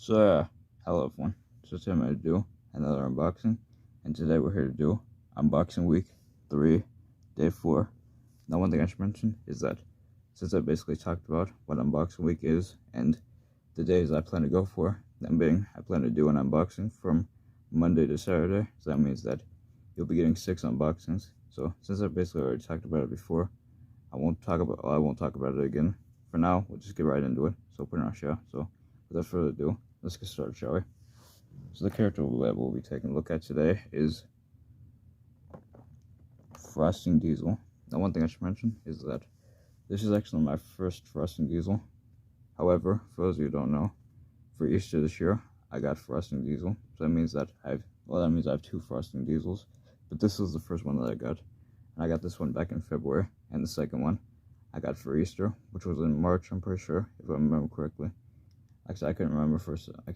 Hello everyone. So today I'm going to do another unboxing, and today we're here to do unboxing week 3, day 4. Now one thing I should mention is that since I basically talked about what unboxing week is and the days I plan to go for, I plan to do an unboxing from Monday to Saturday, so that means that you'll be getting 6 unboxings. So since I basically already talked about it before, I won't talk about it again. For now, we'll just get right into it. So put it on show. So without further ado, let's get started, shall we? So the character that we'll be taking a look at today is Frosting Diesel. Now one thing I should mention is that this is actually my first Frosting Diesel. However, for those of you who don't know, for Easter this year, I got Frosting Diesel. So that means that I have 2 Frosting Diesels. But this is the first one that I got. And I got this one back in February, and the second one I got for Easter, which was in March, I'm pretty sure, if I remember correctly. Actually, I couldn't remember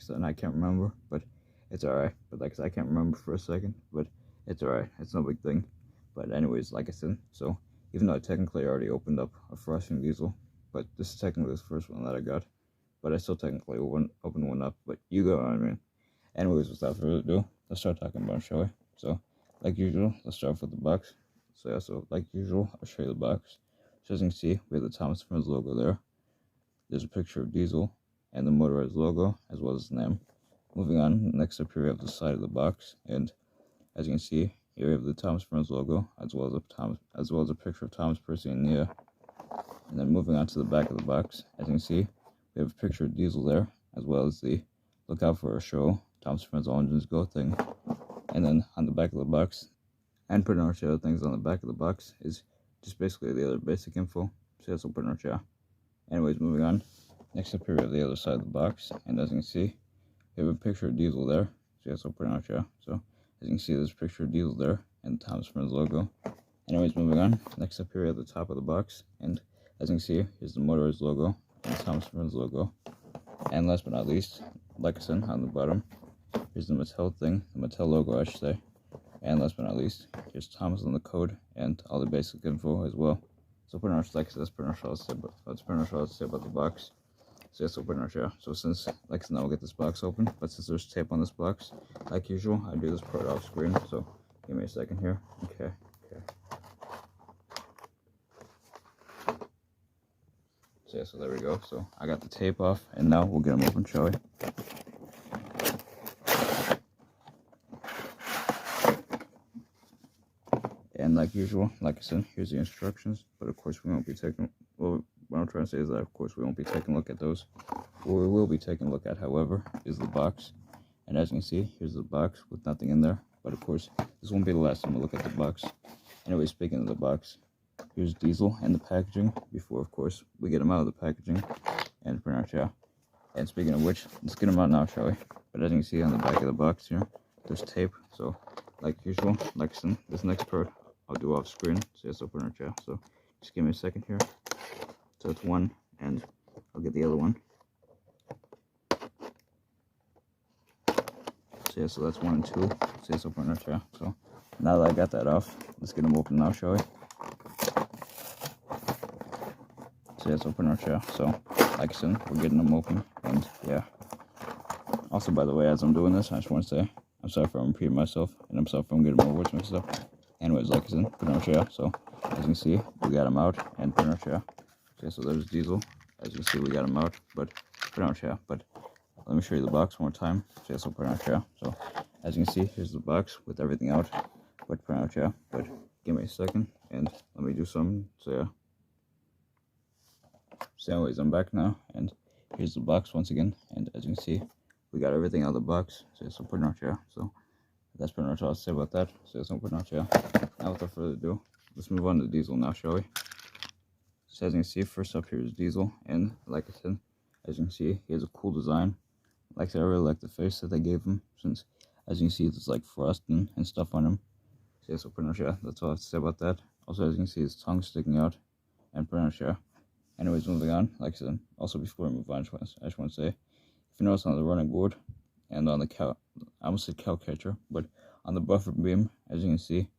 and I can't remember, but it's alright. But I can't remember for a second, but it's alright. It's no big thing. But anyways, like I said, so even though I technically already opened up a Frosting Diesel, but this is technically the first one that I got, but I still technically opened one up, but you go on, I mean. Anyways, without further ado, let's start talking about it, shall we? So, like usual, let's start off with the box. So like usual, I'll show you the box. So as you can see, we have the Thomas Friends logo there. There's a picture of Diesel and the Motorized logo, as well as the name. Moving on, next up here we have the side of the box, and as you can see, here we have the Thomas Friends logo, as well as a picture of Thomas, Percy, and Nia. And then moving on to the back of the box, as you can see, we have a picture of Diesel there, as well as the "Look out for a show, Thomas Friends All Engines Go" thing. And then on the back of the box, and pretty much the other things on the back of the box is just basically the other basic info. So that's pretty much, yeah. Anyways, moving on. Next up here we have the other side of the box, and as you can see, we have a picture of Diesel there. So that's pretty much, yeah. So as you can see, there's a picture of Diesel there and the Thomas Friends logo. Anyways, moving on. Next up here we have the top of the box, and as you can see, here's the Motorized logo and the Thomas Friends logo. And last but not least, like I said, on the bottom, here's the Mattel thing, the Mattel logo, I should say. And last but not least, here's Thomas on the code and all the basic info as well. So pretty much, like I said, that's pretty much all I'll say about the box. So yeah, so pretty much, yeah. So since, like I said, now we'll get this box open, but since there's tape on this box, like usual, I do this part off screen. So give me a second here. Okay. So yeah, so there we go. So I got the tape off, and now we'll get them open, shall we? And like usual, like I said, here's the instructions. But of course, we won't be taking. Well, what I'm trying to say is that of course we won't be taking a look at those. What we will be taking a look at, however, is the box. And as you can see, here's the box with nothing in there. But of course, this won't be the last time we look at the box. Anyway, speaking of the box, here's Diesel and the packaging. Before, of course, we get him out of the packaging. And pretty much, yeah. And speaking of which, let's get him out now, shall we? But as you can see on the back of the box here, there's tape. So, like usual, like I said, this next part I'll do off screen. So yes, I'll put it in, so just give me a second here. So it's one, and I'll get the other one. So yeah, so that's 1 and 2. So yes, I'll put it in. So now that I got that off, let's get them open now, shall we? So yes, I'll put it in. So like I said, we're getting them open, and yeah. Also, by the way, as I'm doing this, I just want to say I'm sorry for repeating myself, and I'm sorry if I'm getting my words mixed up. Anyways, like I said, pretty much, yeah. So as you can see, we got him out, and pretty much, yeah. Okay, so there's Diesel. As you can see, we got him out, but pretty much, yeah. But let me show you the box one more time. So yeah, so pretty much, yeah. So as you can see, here's the box with everything out, but pretty much, yeah. But give me a second, and let me do something. So yeah. So anyways, I'm back now, and here's the box once again, and as you can see, we got everything out of the box. So yeah, so pretty much, yeah. So that's pretty much all I'll say about that. So that's pretty much, yeah. Now without further ado, let's move on to Diesel now, shall we? So as you can see, first up here is Diesel, and like I said, as you can see, he has a cool design. Like I said, I really like the face that they gave him, since as you can see, there's like frosting and stuff on him. So yeah, so pretty much, yeah, that's all I have to say about that. Also, as you can see, his tongue sticking out, and pretty much, yeah. Anyways, moving on, like I said, also before we move on, I just want to say, if you notice on the running board, and on the cow, I almost said cow catcher, but on the buffer beam, as you can see,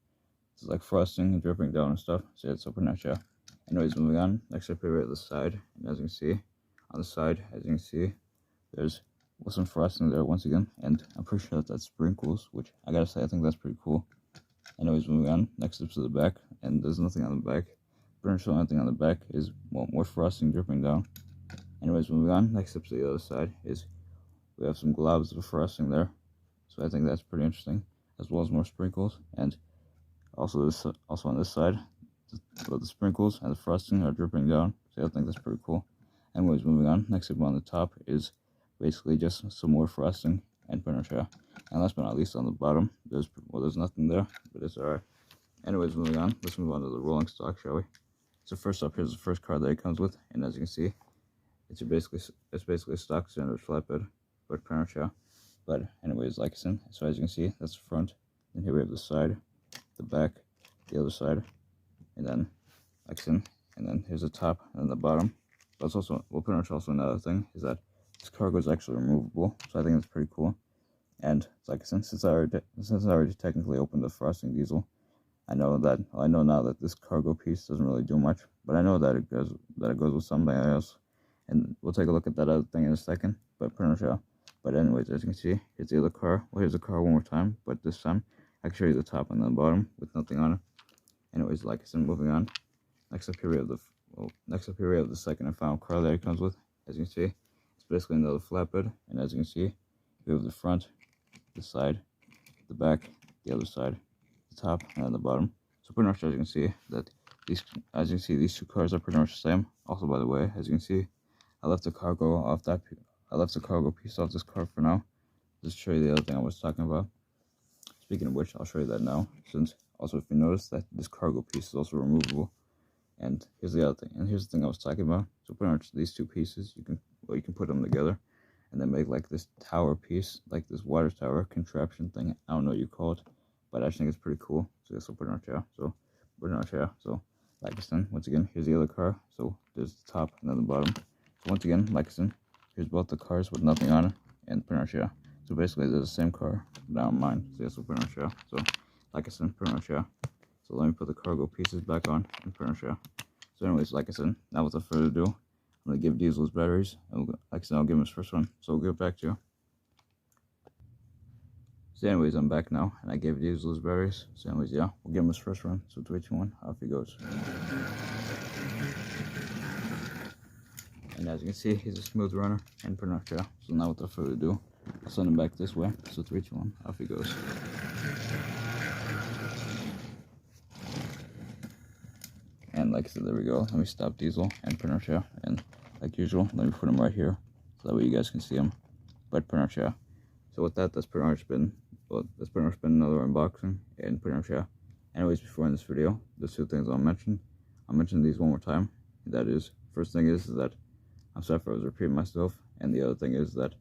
it's like frosting and dripping down and stuff. So yeah, it's so pretty much, yeah. Anyways, moving on, next up here at the side, and as you can see, on the side, as you can see, there's with some frosting there once again, and I'm pretty sure that's sprinkles, which I gotta say I think that's pretty cool. Anyways, moving on, next up to the back, and there's nothing on the back. Pretty much the only thing on the back is, well, more frosting dripping down. Anyways, moving on, next up to the other side is we have some globs of frosting there, so I think that's pretty interesting, as well as more sprinkles, and also on this side, the sprinkles and the frosting are dripping down, so I think that's pretty cool. Anyways, moving on, next up on the top is basically just some more frosting and furniture. And last but not least, on the bottom, there's nothing there, but it's alright. Anyways, moving on, let's move on to the rolling stock, shall we? So first up, here's the first card that it comes with, and as you can see, it's basically a stock standard flatbed, but furniture. But anyways, like I said, so as you can see, that's the front. Then here we have the side, the back, the other side, and then like I said, and then here's the top and the bottom. But it's also, well, pretty much also another thing is that this cargo is actually removable, so I think it's pretty cool. And like I said, since I already technically opened the frosting diesel, I know now that this cargo piece doesn't really do much, but I know that it goes with something else, and we'll take a look at that other thing in a second. But pretty much, but anyways, as you can see, here's the other car. Well, here's the car one more time, but this time I can show you the top and the bottom with nothing on it. Anyways, like I said, moving on. Next up here we have the second and final car that it comes with. As you can see, it's basically another flatbed, and as you can see, we have the front, the side, the back, the other side, the top, and then the bottom. So pretty much, as you can see, these two cars are pretty much the same. Also, by the way, as you can see, I left the cargo piece off this car for now. Just to show you the other thing I was talking about. Speaking of which, I'll show you that now. Since also, if you notice that this cargo piece is also removable. And here's the other thing. And here's the thing I was talking about. So pretty much these two pieces, you can put them together, and then make like this tower piece, like this water tower contraption thing. I don't know what you call it, but I just think it's pretty cool. So this will put it on chair. So put it on chair. So like I said, once again, here's the other car. So there's the top and then the bottom. So once again, like I said, here's both the cars with nothing on it and put it on chair. So basically, they're the same car, but not mine. So this will put it on chair. So like I said, put it on chair. So let me put the cargo pieces back on and put it on chair. So anyways, like I said, now without further ado, I'm going to give Diesel his batteries. And like I said, I'll give him his first one. So we'll get back to you. So anyways, I'm back now, and I gave Diesel his batteries. So anyways, yeah, we'll give him his first run. So 3, 2, 1, off he goes. And as you can see, he's a smooth runner and pretty much, yeah. So now without further ado, I'll send him back this way. So 3, 2, 1, off he goes. And like I said, there we go. Let me stop Diesel and pretty much, yeah. And like usual, let me put him right here so that way you guys can see him. But pretty much, yeah. So with that, that's pretty much been another unboxing and pretty much, yeah. Anyways, before in this video, there's two things I'll mention these one more time. That is, first thing is that I'm sorry if I was repeating myself, and the other thing is that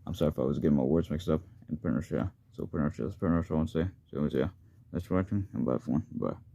I'm sorry if I was getting my words mixed up and pretty much, yeah. So pretty much, that's pretty much all I want to say. So anyways, yeah, thanks for watching, and bye for one. Bye.